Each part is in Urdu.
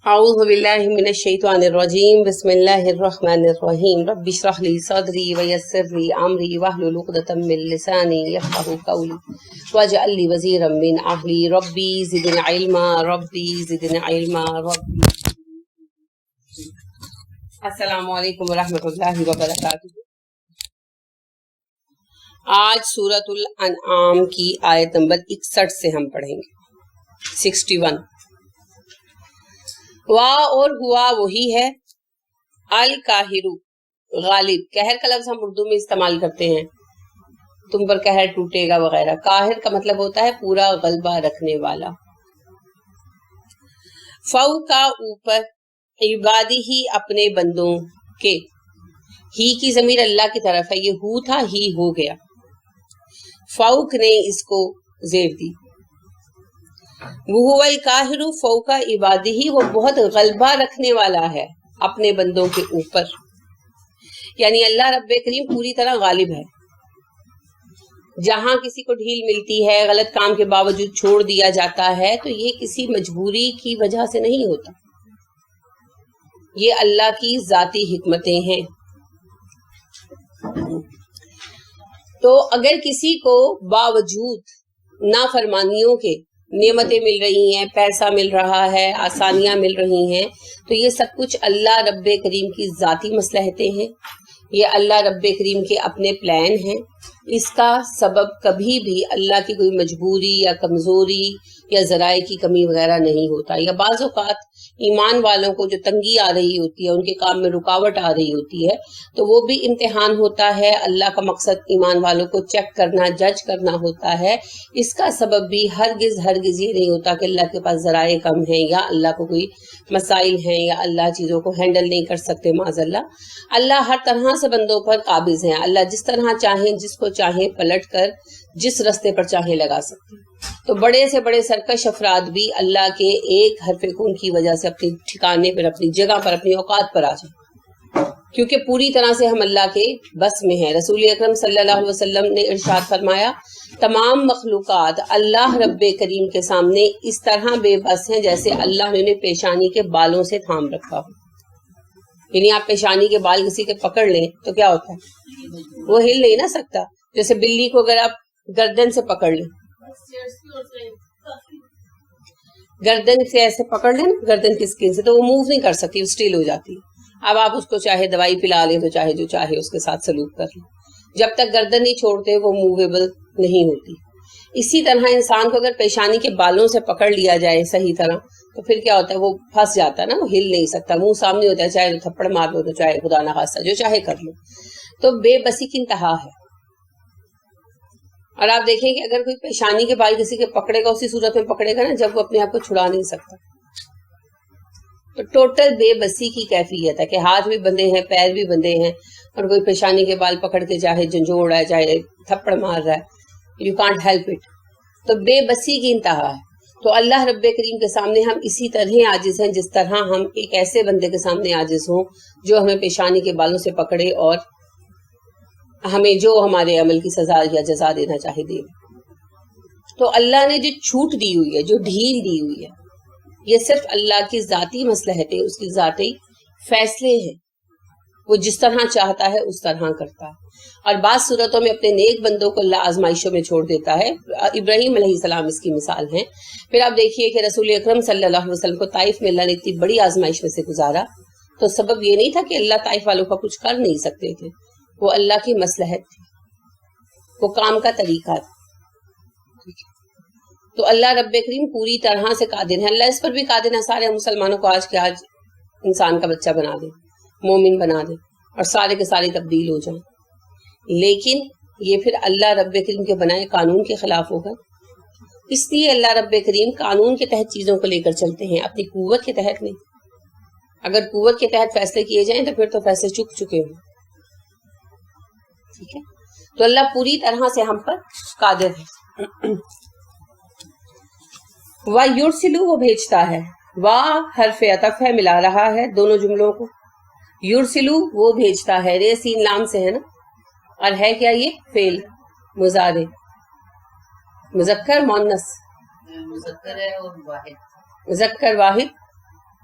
اعوذ باللہ من الشیطان الرجیم بسم اللہ الرحمن الرحیم رب اشرح لی صدری ویسر لی امری واحلل عقدۃ من لسانی یفقهوا قولی واجعل لی وزیرا من اہلی ربی زدنی علما ربی. السلام علیکم ورحمۃ اللہ وبرکاتہ. آج سورۃ الانعام کی آیت نمبر 61 سے ہم پڑھیں گے. 61. واہ اور ہوا وہی ہے. القاہر غالب. قہر کا لفظ ہم اردو میں استعمال کرتے ہیں، تم پر قہر ٹوٹے گا وغیرہ. قاہر کا مطلب ہوتا ہے پورا غلبہ رکھنے والا. فوق کا اوپر، عبادی ہی اپنے بندوں کے. ہی کی ضمیر اللہ کی طرف ہے، یہ ہو تھا ہی ہو گیا. فوق نے اس کو زیر دی. وہ القاہر فوق عبادہ، وہ بہت غلبہ رکھنے والا ہے اپنے بندوں کے اوپر. یعنی اللہ رب کریم پوری طرح غالب ہے. جہاں کسی کو ڈھیل ملتی ہے، غلط کام کے باوجود چھوڑ دیا جاتا ہے، تو یہ کسی مجبوری کی وجہ سے نہیں ہوتا، یہ اللہ کی ذاتی حکمتیں ہیں. تو اگر کسی کو باوجود نافرمانیوں کے نعمتیں مل رہی ہیں، پیسہ مل رہا ہے، آسانیاں مل رہی ہیں، تو یہ سب کچھ اللہ رب کریم کی ذاتی مصلحتیں ہیں، یہ اللہ رب کریم کے اپنے پلان ہیں. اس کا سبب کبھی بھی اللہ کی کوئی مجبوری یا کمزوری یا ذرائع کی کمی وغیرہ نہیں ہوتا. یا بعض اوقات ایمان والوں کو جو تنگی آ رہی ہوتی ہے، ان کے کام میں رکاوٹ آ رہی ہوتی ہے، تو وہ بھی امتحان ہوتا ہے. اللہ کا مقصد ایمان والوں کو چیک کرنا، جج کرنا ہوتا ہے. اس کا سبب بھی ہرگز یہ نہیں ہوتا کہ اللہ کے پاس ذرائع کم ہیں یا اللہ کو کوئی مسائل ہیں یا اللہ چیزوں کو ہینڈل نہیں کر سکتے. معاذ اللہ، اللہ ہر طرح سے بندوں پر قابض ہیں. اللہ جس طرح چاہیں، جس کو چاہیں پلٹ کر جس رستے پر چاہیں لگا سکتے. تو بڑے سے بڑے سرکش افراد بھی اللہ کے ایک حرف خون کی وجہ سے اپنی ٹھکانے پر، اپنی جگہ پر، اپنی اوقات پر آ جائیں، کیونکہ پوری طرح سے ہم اللہ کے بس میں ہیں. رسول اکرم صلی اللہ علیہ وسلم نے ارشاد فرمایا، تمام مخلوقات اللہ رب کریم کے سامنے اس طرح بے بس ہیں جیسے اللہ نے انہیں پیشانی کے بالوں سے تھام رکھا ہو. یعنی آپ پیشانی کے بال کسی کے پکڑ لیں تو کیا ہوتا ہے؟ وہ ہل نہیں نہ سکتا. جیسے بلی کو اگر آپ گردن سے پکڑ لیں، گردن سے ایسے پکڑ لیں نا، گردن کی اسکن سے، تو وہ موو نہیں کر سکتی، وہ اسٹیل ہو جاتی ہے. اب آپ اس کو چاہے دوائی پلا لیں، تو چاہے جو چاہے اس کے ساتھ سلوک کر لیں، جب تک گردن نہیں چھوڑتے وہ موویبل نہیں ہوتی. اسی طرح انسان کو اگر پیشانی کے بالوں سے پکڑ لیا جائے صحیح طرح، تو پھر کیا ہوتا ہے؟ وہ پھنس جاتا ہے نا، وہ ہل نہیں سکتا. منہ سامنے ہوتا ہے، چاہے تو تھپڑ مار لو، تو چاہے خدا نہ خواستہ جو چاہے کر لو. تو بے بسی کی انتہا ہے. اور آپ دیکھیں کہ اگر کوئی پیشانی کے بال کسی کے پکڑے گا، اسی صورت میں پکڑے گا نا جب وہ اپنے آپ کو چھڑا نہیں سکتا. تو ٹوٹل بے بسی کی کیفیت ہے کہ ہاتھ بھی بندھے ہیں، پیر بھی بندھے ہیں، اور کوئی پیشانی کے بال پکڑ کے چاہے جھنجھوڑ رہا ہے، چاہے تھپڑ مار رہا ہے، یو کانٹ ہیلپ اٹ. تو بے بسی کی انتہا ہے. تو اللہ رب کریم کے سامنے ہم اسی طرح عاجز ہیں جس طرح ہم ایک ایسے بندے کے سامنے عاجز ہوں جو ہمیں پیشانی کے بالوں سے پکڑے اور ہمیں جو ہمارے عمل کی سزا یا جزا دینا چاہے دے. تو اللہ نے جو چھوٹ دی ہوئی ہے، جو ڈھیل دی ہوئی ہے، یہ صرف اللہ کی ذاتی مصلحتیں، اس کی ذاتی فیصلے ہیں. وہ جس طرح چاہتا ہے اس طرح کرتا ہے. اور بعض صورتوں میں اپنے نیک بندوں کو اللہ آزمائشوں میں چھوڑ دیتا ہے. ابراہیم علیہ السلام اس کی مثال ہیں. پھر آپ دیکھیے کہ رسول اکرم صلی اللہ علیہ وسلم کو طائف میں اللہ نے اتنی بڑی آزمائش میں سے گزارا، تو سبب یہ نہیں تھا کہ اللہ طائف والوں کا کچھ کر نہیں سکتے تھے، وہ اللہ کی مصلحت تھی، وہ کام کا طریقہ تھا. تو اللہ رب کریم پوری طرح سے قادر ہے. اللہ اس پر بھی قادر ہے سارے مسلمانوں کو آج کے آج انسان کا بچہ بنا دے، مومن بنا دے، اور سارے کے سارے تبدیل ہو جائیں. لیکن یہ پھر اللہ رب کریم کے بنائے قانون کے خلاف ہوگا. اس لیے اللہ رب کریم قانون کے تحت چیزوں کو لے کر چلتے ہیں، اپنی قوت کے تحت نہیں. اگر قوت کے تحت فیصلے کیے جائیں تو پھر تو فیصلے چکے ہوں. ٹھیک ہے، تو اللہ پوری طرح سے ہم پر قادر ہے. وَيُرْسِلُ، وہ بھیجتا ہے. وا حرف عطف ہے، ملا رہا ہے دونوں جملوں کو. یرسلو وہ بھیجتا ہے، رے سین لام سے ہے نا، اور ہے کیا یہ فعل مضارع، مذکر مؤنث، مذکر ہے اور واحد، مذکر واحد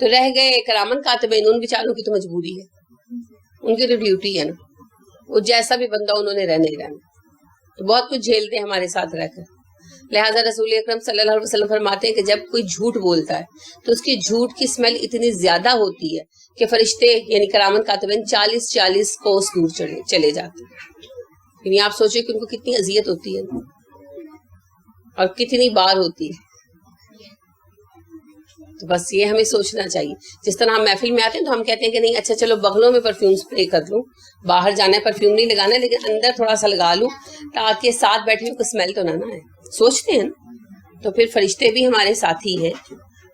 تو رہ گئے کرامن کاتبین، ان بیچاروں کی تو مجبوری ہے، ان کی تو ڈیوٹی ہے نا، وہ جیسا بھی بندہ انہوں نے رہنا ہی رہنا، تو بہت کچھ جھیلتے ہیں ہمارے ساتھ رہ کر. لہٰذا رسول اکرم صلی اللہ علیہ وسلم فرماتے ہیں کہ جب کوئی جھوٹ بولتا ہے تو اس کی جھوٹ کی اسمیل اتنی زیادہ ہوتی ہے کہ فرشتے یعنی کرامن کاتبین 40 کوس دور چلے جاتے ہیں. یعنی آپ سوچیں کہ ان کو کتنی اذیت ہوتی ہے اور کتنی بار ہوتی ہے. تو بس یہ ہمیں سوچنا چاہیے. جس طرح ہم محفل میں آتے ہیں تو ہم کہتے ہیں کہ نہیں اچھا چلو بغلوں میں پرفیوم اسپرے کر لوں، باہر جانا ہے پرفیوم نہیں لگانا ہے لیکن اندر تھوڑا سا لگا لوں تاکہ ساتھ بیٹھے کو اسمیل تو نہ آئے. سوچتے ہیں نا. تو پھر فرشتے بھی ہمارے ساتھی ہیں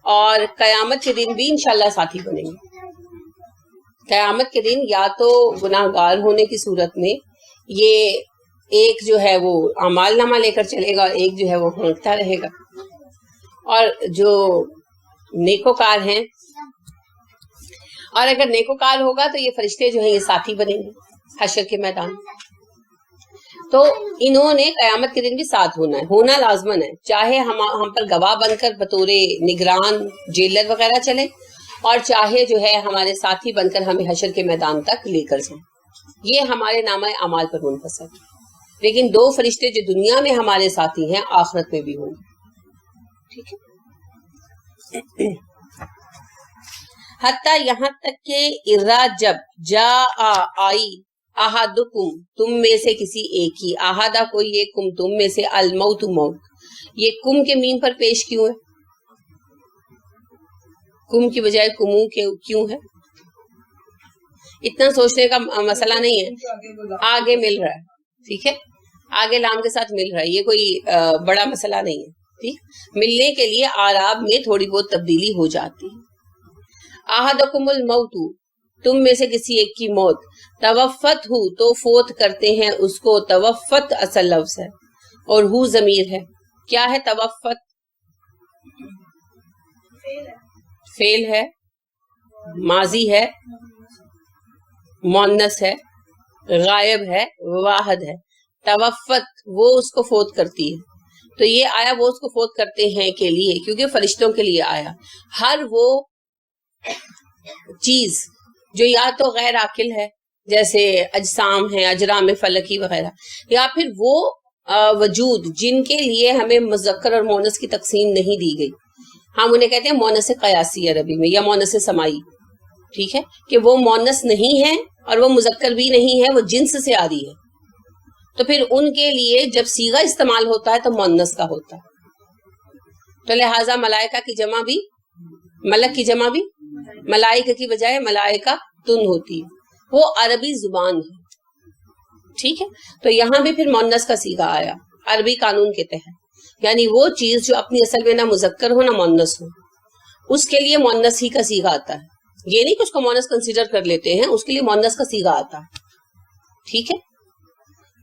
اور قیامت کے دن بھی انشاءاللہ ساتھی بنیں گے. قیامت کے دن یا تو گناہ گار ہونے کی صورت میں یہ ایک جو ہے وہ اعمال نامہ لے کر چلے گا اور ایک جو ہے وہ ہونکتا رہے گا، اور جو نیکوکار ہیں، اور اگر نیکوکار ہوگا تو یہ فرشتے جو ہیں یہ ساتھی بنیں گے حشر کے میدان. تو انہوں نے قیامت کے دن بھی ساتھ ہونا ہے، ہونا لازمن ہے، چاہے ہم پر گواہ بن کر بطور نگران جیلر وغیرہ چلے اور چاہے جو ہے ہمارے ساتھی بن کر ہمیں حشر کے میدان تک لے کر جائیں. یہ ہمارے نامہ اعمال پر منحصر ہے. لیکن دو فرشتے جو دنیا میں ہمارے ساتھی ہیں آخرت میں بھی ہوں گے. ٹھیک ہے. حتیٰ یہاں تک کہ ارا جب جا آئی احدکم تم میں سے کسی ایک کی، احدہ کوئی ایک، کم تم میں سے، الموت موت. یہ کم کے میم پر پیش کیوں ہے؟ کم کی بجائے کمو کیوں ہے؟ اتنا سوچنے کا مسئلہ نہیں ہے، آگے مل رہا ہے. ٹھیک ہے، آگے لام کے ساتھ مل رہا ہے، یہ کوئی بڑا مسئلہ نہیں ہے. ٹھیک، ملنے کے لیے آراب میں تھوڑی بہت تبدیلی ہو جاتی ہے. احدکم الموت تم میں سے کسی ایک کی موت، توفت ہو تو فوت کرتے ہیں اس کو، توفت اصل لفظ ہے اور ہو ضمیر ہے. کیا ہے توفت؟ فعل ہے، ماضی ہے، مؤنث ہے، غائب ہے، واحد ہے. توفت وہ اس کو فوت کرتی ہے. تو یہ آیا وہ اس کو فوت کرتے ہیں کے لیے، کیونکہ فرشتوں کے لیے آیا. ہر وہ چیز جو یا تو غیر عاقل ہے جیسے اجسام ہیں، اجرام فلکی وغیرہ، یا پھر وہ وجود جن کے لیے ہمیں مذکر اور مونس کی تقسیم نہیں دی گئی، ہم انہیں کہتے ہیں مونس قیاسی عربی میں، یا مونس سمائی. ٹھیک ہے، کہ وہ مونس نہیں ہے اور وہ مذکر بھی نہیں ہے، وہ جنس سے آ رہی ہے. تو پھر ان کے لیے جب صیغہ استعمال ہوتا ہے تو مؤنث کا ہوتا ہے. تو لہٰذا ملائکہ کی جمع بھی، ملک کی جمع بھی ملائکہ کی بجائے ملائکہ تن ہوتی ہے. وہ عربی زبان ہے. ٹھیک ہے، تو یہاں بھی پھر مؤنث کا صیغہ آیا عربی قانون کے تحت، یعنی وہ چیز جو اپنی اصل میں نہ مذکر ہو نہ مؤنث ہو، اس کے لیے مؤنث ہی کا صیغہ آتا ہے. یہ نہیں کہ اس کو مؤنث کنسیڈر کر لیتے ہیں، اس کے لیے مؤنث کا صیغہ آتا ہے. ٹھیک ہے،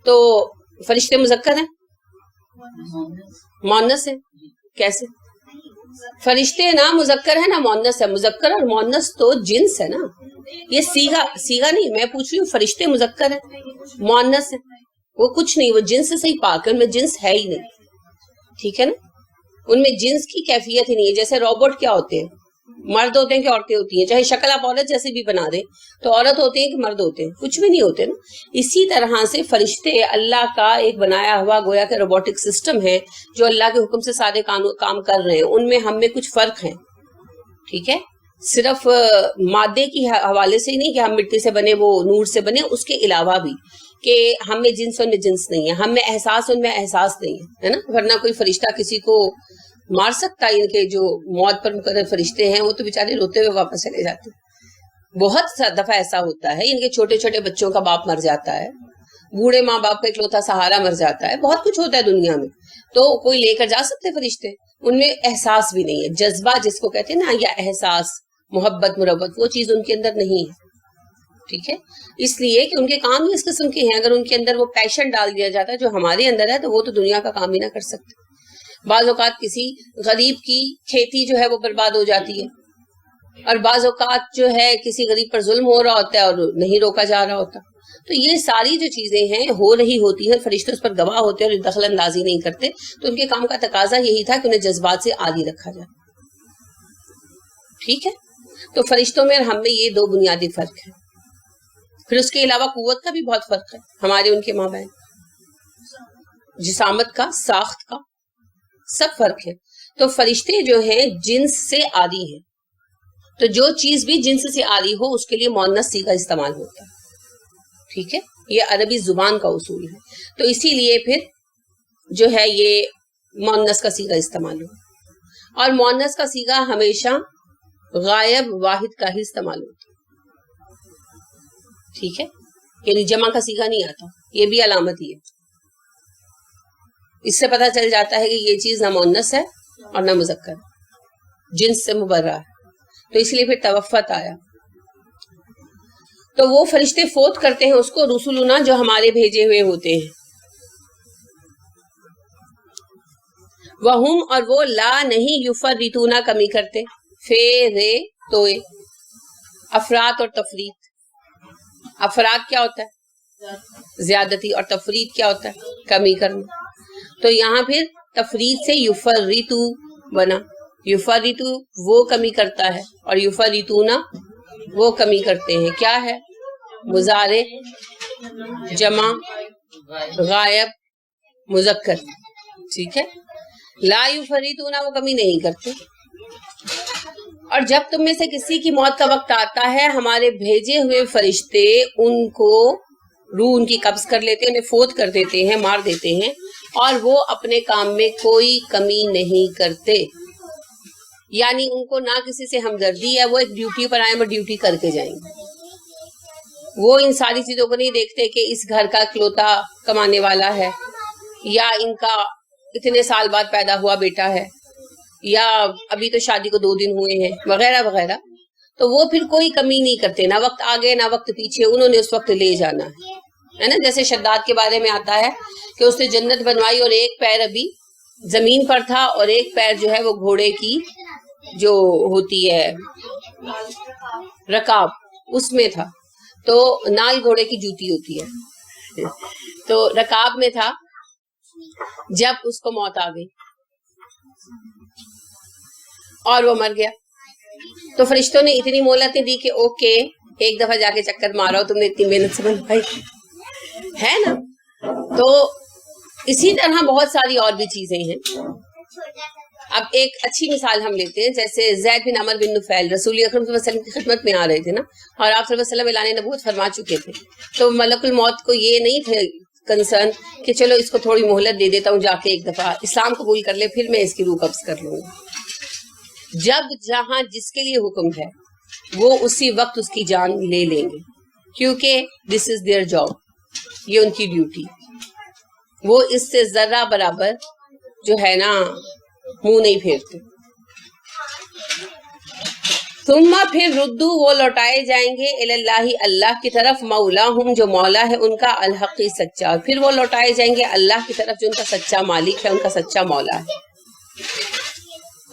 تو فرشتے مذکر ہیں، مؤنث ہیں. کیسے؟ فرشتے نہ مذکر ہے نہ مؤنث ہے. مذکر اور مؤنث تو جنس ہے نا، یہ صیغہ نہیں. میں پوچھ رہی ہوں فرشتے مذکر ہیں، مؤنث ہے، وہ کچھ نہیں، وہ جنس سے ہی پاک ہے، ان میں جنس ہے ہی نہیں. ٹھیک ہے نا، ان میں جنس کی کیفیت ہی نہیں ہے. جیسے روبوٹ کیا ہوتے ہیں، مرد ہوتے ہیں کہ عورتیں ہوتی ہیں، چاہے شکل آپ عورت جیسے بھی بنا دیں تو عورت ہوتے ہیں کہ مرد ہوتے ہیں، کچھ بھی نہیں ہوتے نا. اسی طرح سے فرشتے اللہ کا ایک بنایا ہوا گویا کہ روبوٹک سسٹم ہے جو اللہ کے حکم سے سارے کام کر رہے ہیں. ان میں ہم میں کچھ فرق ہیں. ٹھیک ہے، صرف مادے کی حوالے سے ہی نہیں کہ ہم مٹی سے بنے، وہ نور سے بنے، اس کے علاوہ بھی کہ ہم میں جنس ان میں جنس نہیں ہے، ہم میں احساس ان میں احساس نہیں ہے نا. ورنہ کوئی فرشتہ کسی کو مار سکتا ہے؟ ان کے جو موت پر مقرر فرشتے ہیں وہ تو بیچارے روتے ہوئے واپس چلے جاتے ہیں. بہت دفعہ ایسا ہوتا ہے، ان کے چھوٹے چھوٹے بچوں کا باپ مر جاتا ہے، بوڑھے ماں باپ کا اکلوتا سہارا مر جاتا ہے، بہت کچھ ہوتا ہے دنیا میں. تو کوئی لے کر جا سکتے فرشتے؟ ان میں احساس بھی نہیں ہے، جذبہ جس کو کہتے ہیں نا، یا احساس، محبت، مربت، وہ چیز ان کے اندر نہیں ہے. ٹھیک ہے، اس لیے کہ ان کے کام ہی اس قسم کے ہیں. اگر ان کے اندر وہ پیشن ڈال دیا جاتا ہے جو ہمارے اندر ہے تو وہ تو دنیا کا کام ہی نہ کر سکتے. بعض اوقات کسی غریب کی کھیتی جو ہے وہ برباد ہو جاتی ہے، اور بعض اوقات جو ہے کسی غریب پر ظلم ہو رہا ہوتا ہے اور نہیں روکا جا رہا ہوتا. تو یہ ساری جو چیزیں ہیں ہو رہی ہوتی ہیں، فرشتے اس پر گواہ ہوتے ہیں اور دخل اندازی نہیں کرتے. تو ان کے کام کا تقاضا یہی تھا کہ انہیں جذبات سے عاری رکھا جائے. ٹھیک ہے، تو فرشتوں میں اور ہم میں یہ دو بنیادی فرق ہے. پھر اس کے علاوہ قوت کا بھی بہت فرق ہے ہمارے ان کے مابین، جسامت کا، ساخت کا، سب فرق ہے. تو فرشتے جو ہیں جنس سے آری ہیں، تو جو چیز بھی جنس سے آری ہو اس کے لیے مؤنث صیغہ استعمال ہوتا ہے. ٹھیک ہے، یہ عربی زبان کا اصول ہے. تو اسی لیے پھر جو ہے یہ مؤنث کا صیغہ استعمال ہو، اور مؤنث کا صیغہ ہمیشہ غائب واحد کا ہی استعمال ہوتا ہے. ٹھیک ہے، یعنی جمع کا صیغہ نہیں آتا. یہ بھی علامت ہی ہے، اس سے پتہ چل جاتا ہے کہ یہ چیز نہ مؤنث ہے اور نہ مذکر، جنس سے مبرہ ہے. تو اس لیے پھر توفت آیا. تو وہ فرشتے فوت کرتے ہیں اس کو رسولنا جو ہمارے بھیجے ہوئے ہوتے ہیں. وہم اور وہ لا نہیں یفرطون کمی کرتے. فے رے توئے، افراد اور تفرید. افراد کیا ہوتا ہے؟ زیادتی، اور تفرید کیا ہوتا ہے؟ کمی کرنا. تو یہاں پھر تفرید سے یفرطو بنا. یفرطو وہ کمی کرتا ہے اور یفرطون وہ کمی کرتے ہیں. کیا ہے؟ مضارع، جمع، غائب، مذکر. ٹھیک ہے، لا یفرطون وہ کمی نہیں کرتے. اور جب تم میں سے کسی کی موت کا وقت آتا ہے ہمارے بھیجے ہوئے فرشتے ان کو روح ان کی قبض کر لیتے ہیں، انہیں فوت کر دیتے ہیں، مار دیتے ہیں، اور وہ اپنے کام میں کوئی کمی نہیں کرتے. یعنی ان کو نہ کسی سے ہمدردی ہے، وہ ایک ڈیوٹی پر آئیں اور ڈیوٹی کر کے جائیں گے. وہ ان ساری چیزوں کو نہیں دیکھتے کہ اس گھر کا اکلوتا کمانے والا ہے، یا ان کا اتنے سال بعد پیدا ہوا بیٹا ہے، یا ابھی تو شادی کو 2 دن ہوئے ہیں، وغیرہ وغیرہ. تو وہ پھر کوئی کمی نہیں کرتے، نہ وقت آگے نہ وقت پیچھے، انہوں نے اس وقت لے جانا ہے نا. جیسے شداد کے بارے میں آتا ہے کہ اس نے جنت بنوائی اور ایک پیر ابھی زمین پر تھا اور ایک پیر جو ہے وہ گھوڑے کی جو ہوتی ہے رکاب اس میں تھا. تو نال گھوڑے کی جوتی ہوتی ہے، تو رکاب میں تھا جب اس کو موت آ گئی اور وہ مر گیا. تو فرشتوں نے اتنی مہلت دی کہ اوکے ایک دفعہ جا کے چکر مارا، تم نے اتنی محنت سے بنوائی ہے نا. تو اسی طرح بہت ساری اور بھی چیزیں ہیں. اب ایک اچھی مثال ہم لیتے ہیں، جیسے زید بن عمر بن نفیل رسول اکرم صلی اللہ علیہ وسلم کی خدمت میں آ رہے تھے نا، اور آپ صلی اللہ علیہ وسلم اعلان نبوت فرما چکے تھے. تو ملک الموت کو یہ نہیں تھے کنسرن کہ چلو اس کو تھوڑی مہلت دے دیتا ہوں، جا کے ایک دفعہ اسلام قبول کر لے پھر میں اس کی روح قبض کر لوں گا. جب جہاں جس کے لیے حکم ہے وہ اسی وقت اس کی جان لے لیں گے، کیونکہ دس از دیئر جاب، یہ ان کی ڈیوٹی. وہ اس سے ذرہ برابر جو ہے نا منہ نہیں پھیرتے. ثم پھر ردو وہ لوٹائے جائیں گے اللہ اللہ کی طرف، مولاہم جو مولا ہے ان کا، الحقی سچا. پھر وہ لوٹائے جائیں گے اللہ کی طرف جو ان کا سچا مالک ہے، ان کا سچا مولا ہے.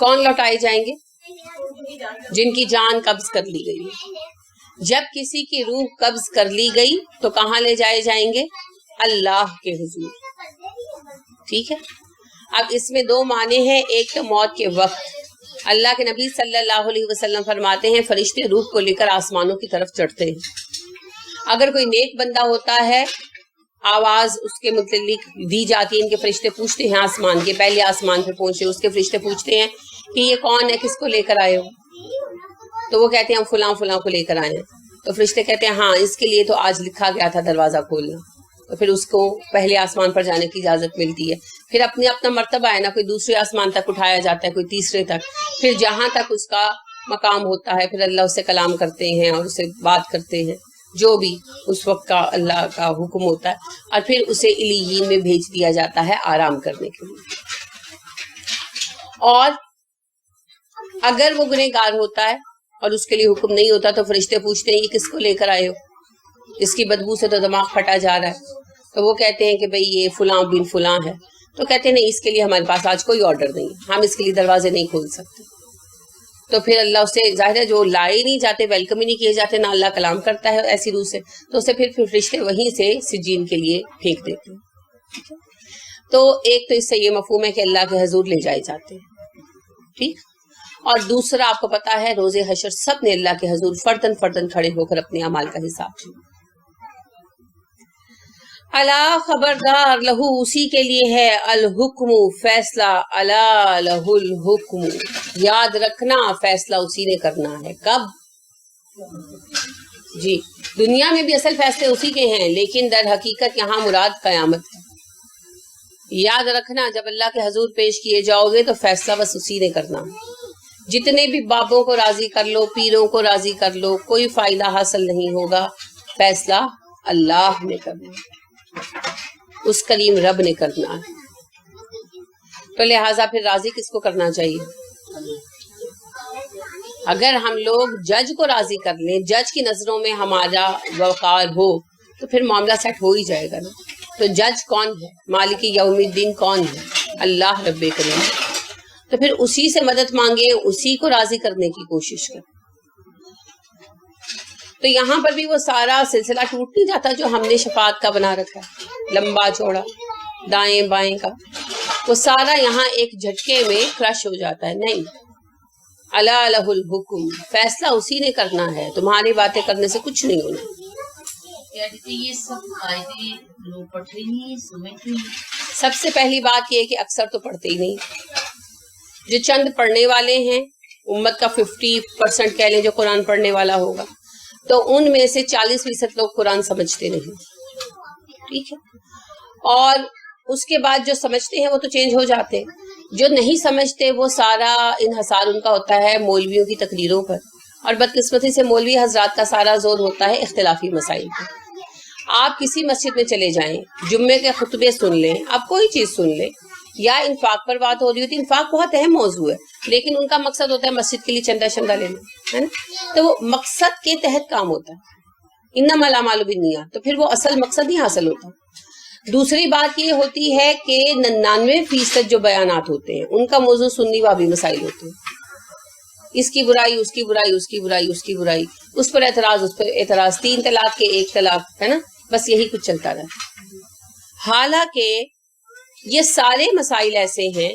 کون لوٹائے جائیں گے؟ جن کی جان قبض کر لی گئی. جب کسی کی روح قبض کر لی گئی تو کہاں لے جائے جائیں گے؟ اللہ کے حضور. ٹھیک ہے، اب اس میں 2 معنی ہیں. ایک تو موت کے وقت، اللہ کے نبی صلی اللہ علیہ وسلم فرماتے ہیں فرشتے روح کو لے کر آسمانوں کی طرف چڑھتے ہیں. اگر کوئی نیک بندہ ہوتا ہے آواز اس کے متعلق دی جاتی ہے، ان کے فرشتے پوچھتے ہیں آسمان کے، پہلے آسمان پہ پہنچے اس کے فرشتے پوچھتے ہیں کہ یہ کون ہے، کس کو لے کر آئے ہو؟ تو وہ کہتے ہیں ہم فلاں فلاں کو لے کر آئے ہیں. تو فرشتے کہتے ہیں ہاں اس کے لیے تو آج لکھا گیا تھا دروازہ کھولنا. تو پھر اس کو پہلے آسمان پر جانے کی اجازت ملتی ہے. پھر اپنا مرتبہ ہے نا، کوئی دوسرے آسمان تک اٹھایا جاتا ہے، کوئی تیسرے تک، پھر جہاں تک اس کا مقام ہوتا ہے پھر اللہ اس سے کلام کرتے ہیں اور اسے بات کرتے ہیں، جو بھی اس وقت کا اللہ کا حکم ہوتا ہے، اور پھر اسے علیین میں بھیج دیا جاتا ہے آرام کرنے کے لیے. اور اگر وہ گنہگار ہوتا ہے اور اس کے لیے حکم نہیں ہوتا تو فرشتے پوچھتے ہیں یہ کس کو لے کر آئے ہو، اس کی بدبو سے تو دماغ پھٹا جا رہا ہے. تو وہ کہتے ہیں کہ بھئی یہ فلاں بن فلاں ہے. تو کہتے ہیں نہیں اس کے لیے ہمارے پاس آج کوئی آرڈر نہیں، ہم اس کے لیے دروازے نہیں کھول سکتے. تو پھر اللہ اسے، ظاہر ہے جو لائے نہیں جاتے، ویلکم ہی نہیں کیے جاتے، نہ اللہ کلام کرتا ہے ایسی روح سے، تو اسے پھر فرشتے وہیں سے سجین کے لیے پھینک دیتے ہیں. تو ایک تو اس سے یہ مفہوم ہے کہ اللہ کے حضور لے جائے جاتے ہیں. ٹھیک. اور دوسرا آپ کو پتا ہے روز حشر سب نے اللہ کے حضور فردن فردن کھڑے ہو کر اپنے اعمال کا حساب دیا. الا خبردار، لہو اسی کے لیے ہے، الحکم فیصلہ، الا لہ الحکم یاد رکھنا فیصلہ اسی نے کرنا ہے. کب؟ جی دنیا میں بھی اصل فیصلے اسی کے ہیں، لیکن در حقیقت یہاں مراد قیامت ہے. یاد رکھنا جب اللہ کے حضور پیش کیے جاؤ گے تو فیصلہ بس اسی نے کرنا ہے. جتنے بھی بابوں کو راضی کر لو، پیروں کو راضی کر لو، کوئی فائدہ حاصل نہیں ہوگا. فیصلہ اللہ نے کرنا ہے، اس کریم رب نے کرنا ہے. تو لہٰذا پھر راضی کس کو کرنا چاہیے؟ اگر ہم لوگ جج کو راضی کر لیں، جج کی نظروں میں ہمارا وقار ہو، تو پھر معاملہ سیٹ ہو ہی جائے گا نا. تو جج کون ہے؟ مالک یوم الدین کون ہے؟ اللہ رب کریم. تو پھر اسی سے مدد مانگے، اسی کو راضی کرنے کی کوشش کریں. تو یہاں پر بھی وہ سارا سلسلہ ٹوٹ نہیں جاتا جو ہم نے شفاعت کا بنا رکھا ہے، لمبا چوڑا دائیں بائیں کا، وہ سارا یہاں ایک جھٹکے میں کرش ہو جاتا ہے. نہیں، الا لہ الحکم، فیصلہ اسی نے کرنا ہے، تمہاری باتیں کرنے سے کچھ نہیں ہونا. یہ سب قاعدے لوگ پڑھتے نہیں، سمجھتے نہیں. سب سے پہلی بات یہ ہے کہ اکثر تو پڑھتے ہی نہیں. جو چند پڑھنے والے ہیں، امت کا 50% کہہ لیں جو قرآن پڑھنے والا ہوگا، تو ان میں سے 40% لوگ قرآن سمجھتے نہیں. ٹھیک ہے، اور اس کے بعد جو سمجھتے ہیں وہ تو چینج ہو جاتے ہیں. جو نہیں سمجھتے وہ سارا انحصار ان کا ہوتا ہے مولویوں کی تقریروں پر، اور بدقسمتی سے مولوی حضرات کا سارا زور ہوتا ہے اختلافی مسائل پر. آپ کسی مسجد میں چلے جائیں، جمعے کے خطبے سن لیں، آپ کوئی چیز سن لیں، یا انفاق پر بات ہو رہی ہوتی، انفاق بہت اہم موضوع ہے، لیکن ان کا مقصد ہوتا ہے مسجد کے لیے چندہ شندہ لینا، ہے نا. تو وہ مقصد کے تحت کام ہوتا ہے، انما الاعمال بالنیات، تو پھر وہ اصل مقصد نہیں حاصل ہوتا. دوسری بات یہ ہوتی ہے کہ 99% جو بیانات ہوتے ہیں ان کا موضوع سنی وابی مسائل ہوتے ہیں. اس کی برائی، اس کی برائی، اس کی برائی، اس کی برائی، اس پر اعتراض، اس پر اعتراض، 3 طلاق کے 1 طلاق، ہے نا، بس یہی کچھ چلتا رہتا. حالانکہ یہ سارے مسائل ایسے ہیں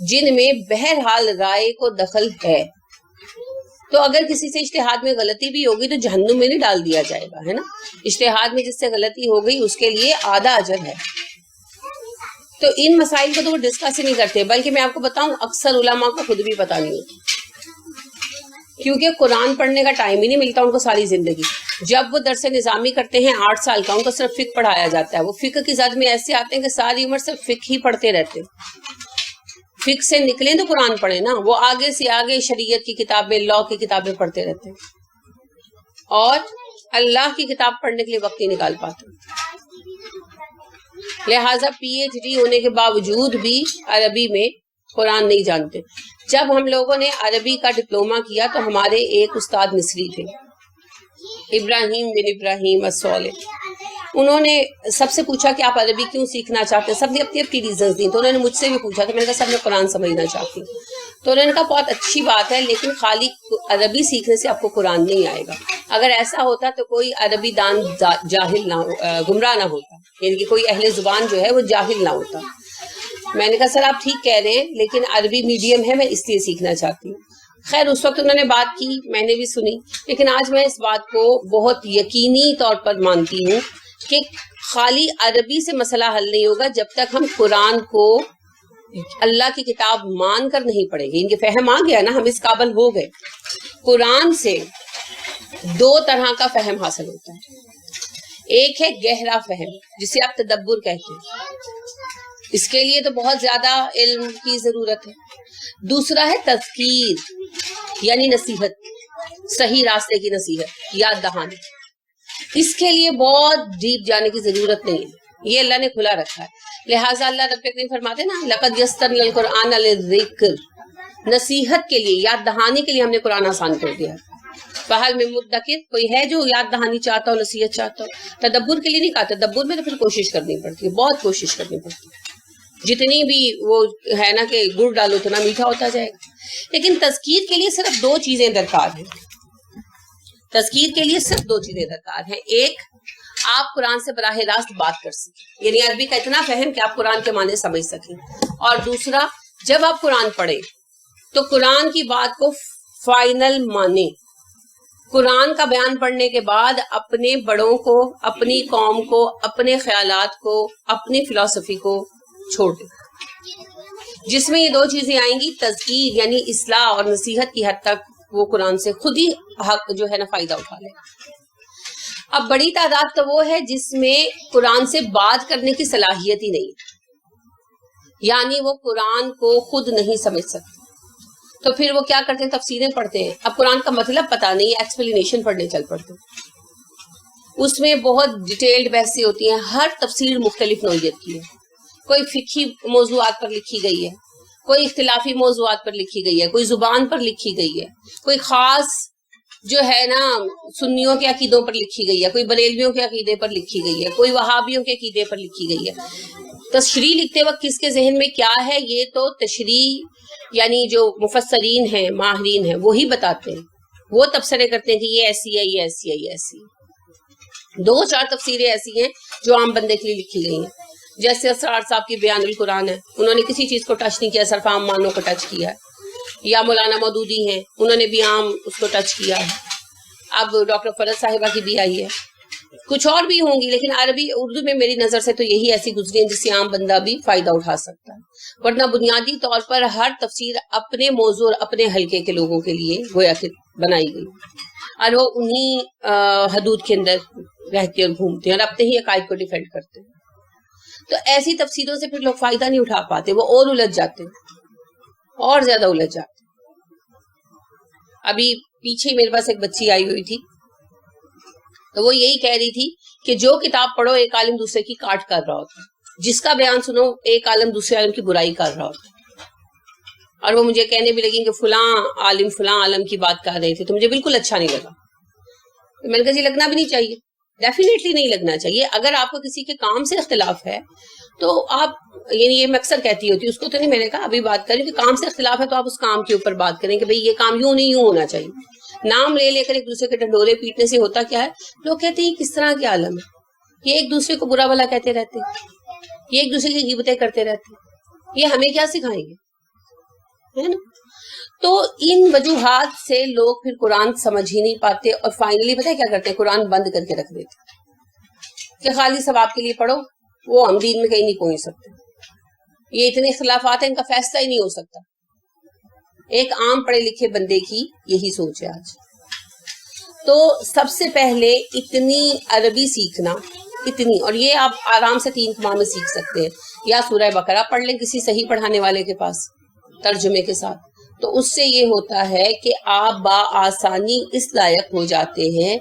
جن میں بہرحال رائے کو دخل ہے. تو اگر کسی سے اجتہاد میں غلطی بھی ہوگی تو جہنم میں نہیں ڈال دیا جائے گا، ہے نا. اجتہاد میں جس سے غلطی ہو گئی اس کے لیے آدھا اجر ہے. تو ان مسائل کو تو وہ ڈسکس ہی نہیں کرتے، بلکہ میں آپ کو بتاؤں اکثر علماء کو خود بھی پتہ نہیں ہوتا، کیونکہ قرآن پڑھنے کا ٹائم ہی نہیں ملتا ان کو ساری زندگی. جب وہ درس نظامی کرتے ہیں 8 سال کا، ان کو صرف فقہ پڑھایا جاتا ہے. وہ فقہ کی زد میں ایسے آتے ہیں کہ ساری عمر صرف فقہ ہی پڑھتے رہتے ہیں. فقہ سے نکلیں تو قرآن پڑھیں نا. وہ آگے سے آگے شریعت کی کتابیں، لا کی کتابیں پڑھتے رہتے ہیں، اور اللہ کی کتاب پڑھنے کے لیے وقت نہیں نکال پاتے. لہٰذا PhD ہونے کے باوجود بھی عربی میں قرآن نہیں جانتے. جب ہم لوگوں نے عربی کا ڈپلوما کیا تو ہمارے ایک استاد مصری تھے، ابراہیم بن ابراہیم الصالح. انہوں نے سب سے پوچھا کہ آپ عربی کیوں سیکھنا چاہتے ہیں؟ سب نے اپنی اپنی ریزنز دی. تو انہوں نے مجھ سے بھی پوچھا، تو میں نے کہا سب میں قرآن سمجھنا چاہتی ہوں. تو انہوں نے کہا بہت اچھی بات ہے، لیکن خالی عربی سیکھنے سے آپ کو قرآن نہیں آئے گا. اگر ایسا ہوتا تو کوئی عربی دان جاہل نہ گمراہ نہ ہوتا، یعنی کہ کوئی اہل زبان جو ہے وہ جاہل نہ ہوتا. میں نے کہا سر آپ ٹھیک کہہ رہے ہیں، لیکن عربی میڈیم ہے، میں اس لیے سیکھنا چاہتی ہوں. خیر اس وقت انہوں نے بات کی، میں نے بھی سنی، لیکن آج میں اس بات کو بہت یقینی طور پر مانتی ہوں کہ خالی عربی سے مسئلہ حل نہیں ہوگا جب تک ہم قرآن کو اللہ کی کتاب مان کر نہیں پڑھیں گے. ان کے فہم آ گیا نا، ہم اس قابل ہو گئے. قرآن سے 2 طرح کا فہم حاصل ہوتا ہے. ایک ہے گہرا فہم جسے آپ تدبر کہتے ہیں، اس کے لیے تو بہت زیادہ علم کی ضرورت ہے. دوسرا ہے تذکیر، یعنی نصیحت، صحیح راستے کی نصیحت، یاد دہانی. اس کے لیے بہت ڈیپ جانے کی ضرورت نہیں ہے، یہ اللہ نے کھلا رکھا ہے. لہٰذا اللہ رب کریم فرماتے ہیں نا لقد یسرنا القرآن للذکر، نصیحت کے لیے، یاد دہانی کے لیے ہم نے قرآن آسان کر دیا. فہل من مدکر، کوئی ہے جو یاد دہانی چاہتا ہو، نصیحت چاہتا ہو؟ تدبر کے لیے نہیں کہا. تدبر میں تو پھر کوشش کرنی پڑتی ہے، بہت کوشش کرنی پڑتی ہے. جتنی بھی وہ ہے نا کہ گڑ ڈالو اتنا میٹھا ہوتا جائے گا. لیکن تذکیر کے لیے صرف 2 چیزیں درکار ہیں. تذکیر کے لیے صرف 2 چیزیں درکار ہیں. ایک، آپ قرآن سے براہ راست بات کر سکیں، یعنی عربی کا اتنا فہم کہ آپ قرآن کے معنی سمجھ سکیں. اور دوسرا، جب آپ قرآن پڑھیں تو قرآن کی بات کو فائنل مانے. قرآن کا بیان پڑھنے کے بعد اپنے بڑوں کو، اپنی قوم کو، اپنے خیالات کو، اپنی فلسفی کو چھوڑ دیں، جس میں یہ دو چیزیں آئیں گی، تذکیر یعنی اصلاح اور نصیحت کی حد تک وہ قرآن سے خود ہی حق جو ہے نا فائدہ اٹھا لے. اب بڑی تعداد تو وہ ہے جس میں قرآن سے بات کرنے کی صلاحیت ہی نہیں، یعنی وہ قرآن کو خود نہیں سمجھ سکتے. تو پھر وہ کیا کرتے ہیں؟ تفسیریں پڑھتے ہیں. اب قرآن کا مطلب پتہ نہیں، ایکسپلینیشن پڑھنے چل پڑتے ہیں. اس میں بہت ڈیٹیلڈ بحثیں ہوتی ہیں، ہر تفسیر مختلف نوعیت کی ہے. کوئی فقہی موضوعات پر لکھی گئی ہے، کوئی اختلافی موضوعات پر لکھی گئی ہے، کوئی زبان پر لکھی گئی ہے، کوئی خاص جو ہے نا سنیوں کے عقیدوں پر لکھی گئی ہے، کوئی بریلویوں کے عقیدے پر لکھی گئی ہے، کوئی وہابیوں کے عقیدے پر لکھی گئی ہے. تشریح لکھتے وقت کس کے ذہن میں کیا ہے، یہ تو تشریح یعنی جو مفسرین ہیں، ماہرین ہیں، وہی بتاتے ہیں. وہ تبصرے کرتے ہیں کہ یہ ایسی ہے، یہ ایسی ہے، یہ ایسی ہے. 2-4 تفسیریں ایسی ہیں جو عام بندے کے لیے لکھی گئی ہیں. جیسے اسرار صاحب کی بیان القرآن ہے، انہوں نے کسی چیز کو ٹچ نہیں کیا، صرف عام معنوں کو ٹچ کیا ہے. یا مولانا مودودی ہیں، انہوں نے بھی عام اس کو ٹچ کیا ہے. اب ڈاکٹر فرد صاحبہ کی بھی آئی ہے، کچھ اور بھی ہوں گی، لیکن عربی اردو میں میری نظر سے تو یہی ایسی گزری ہیں جس سے عام بندہ بھی فائدہ اٹھا سکتا ہے. ورنہ بنیادی طور پر ہر تفسیر اپنے موضوع اور اپنے حلقے کے لوگوں کے لیے گویا کہ بنائی گئی، اور وہ انہی حدود کے اندر رہتے اور گھومتے ہیں اور اپنے ہی عقائد کو ڈیفینڈ کرتے ہیں. تو ایسی تفسیروں سے پھر لوگ فائدہ نہیں اٹھا پاتے، وہ اور الجھ جاتے ہیں، اور زیادہ الجھ جاتے ہیں. ابھی پیچھے میرے پاس ایک بچی آئی ہوئی تھی، تو وہ یہی کہہ رہی تھی کہ جو کتاب پڑھو ایک عالم دوسرے کی کاٹ کر رہا ہوتا ہے، جس کا بیان سنو ایک عالم دوسرے عالم کی برائی کر رہا ہوتا ہے. اور وہ مجھے کہنے بھی لگی کہ فلاں عالم کی بات کر رہے تھے، تو مجھے بالکل اچھا نہیں لگا. میں نے کہا جی لگنا بھی نہیں چاہیے، ڈیفینیٹلی نہیں لگنا چاہیے. اگر آپ کو کسی کے کام سے اختلاف ہے تو آپ، یعنی یہ میں اکثر کہتی ہوتی، اس کو تو نہیں میں نے کہا، ابھی بات کریں کہ کام سے اختلاف ہے تو آپ اس کام کے اوپر بات کریں کہ بھئی یہ کام یوں نہیں، یوں ہونا چاہیے. نام لے کر ایک دوسرے کے ڈنڈورے پیٹنے سے ہوتا کیا ہے؟ لوگ کہتے ہیں کس طرح کے عالم ہے، یہ ایک دوسرے کو برا بھلا کہتے رہتے ہیں، یہ ایک دوسرے کی غیبتیں کرتے رہتے ہیں، یہ ہمیں کیا سکھائیں گے، ہے نا؟ تو ان وجوہات سے لوگ پھر قرآن سمجھ ہی نہیں پاتے، اور فائنلی پتہ ہے کیا کرتے ہیں؟ قرآن بند کر کے رکھ دیتے کہ خالی ثواب کے لیے پڑھو، وہ ہم دین میں کہیں نہیں پہنچ سکتے. یہ اتنے اختلافات ہیں، ان کا فیصلہ ہی نہیں ہو سکتا. ایک عام پڑھے لکھے بندے کی یہی سوچ ہے آج. تو سب سے پہلے اتنی عربی سیکھنا، اتنی، اور یہ آپ آرام سے 3 ماہ میں سیکھ سکتے ہیں. یا سورہ بقرہ پڑھ لیں کسی صحیح پڑھانے والے کے پاس ترجمے کے ساتھ، تو اس سے یہ ہوتا ہے کہ آپ بآسانی اس لائق ہو جاتے ہیں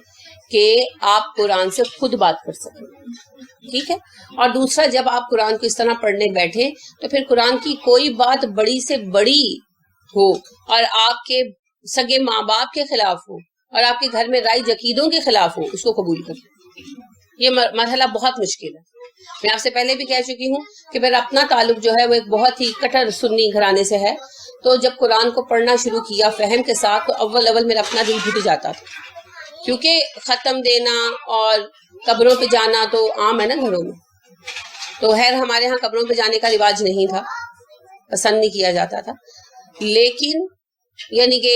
کہ آپ قرآن سے خود بات کر سکیں. ٹھیک ہے. اور دوسرا، جب آپ قرآن کو اس طرح پڑھنے بیٹھے تو پھر قرآن کی کوئی بات بڑی سے بڑی ہو اور آپ کے سگے ماں باپ کے خلاف ہو اور آپ کے گھر میں رائج عقیدوں کے خلاف ہو، اس کو قبول کر لیں. یہ مرحلہ بہت مشکل ہے. میں آپ سے پہلے بھی کہہ چکی ہوں کہ میرا اپنا تعلق جو ہے وہ ایک بہت ہی کٹر سنی گھرانے سے ہے. تو جب قرآن کو پڑھنا شروع کیا فہم کے ساتھ، تو اول میرا اپنا دل گھٹ جاتا تھا، کیونکہ ختم دینا اور قبروں پہ جانا تو عام ہے نا گھروں میں. تو خیر ہمارے ہاں قبروں پہ جانے کا رواج نہیں تھا، پسند نہیں کیا جاتا تھا، لیکن یعنی کہ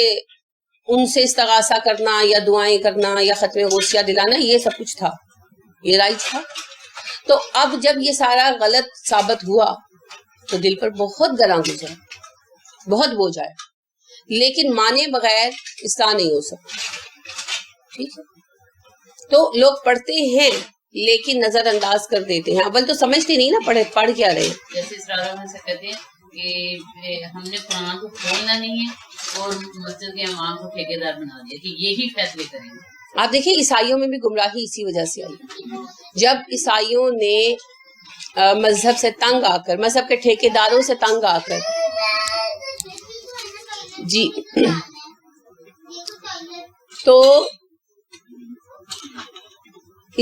ان سے استغاثہ کرنا یا دعائیں کرنا یا ختم غوثیہ دلانا، یہ سب کچھ تھا، یہ رائج تھا. تو اب جب یہ سارا غلط ثابت ہوا تو دل پر بہت گراں گزرا، بہت بوجھ آیا، لیکن مانے بغیر اصلاح نہیں ہو سکتی. ٹھیک ہے. تو لوگ پڑھتے ہیں لیکن نظر انداز کر دیتے ہیں. اول تو سمجھتے نہیں نا پڑھ کیا رہے. جیسے اسرار سے کہتے ہیں کہ ہم نے قرآن کو کھولنا نہیں ہے اور مسجد کے امام کو ٹھیکیدار بنا دیا کہ یہی فیصلے کریں گے. آپ دیکھیں عیسائیوں میں بھی گمراہی اسی وجہ سے آئی. جب عیسائیوں نے مذہب سے تنگ آ کر، مذہب کے ٹھیکیداروں سے تنگ آ کر، جی، تو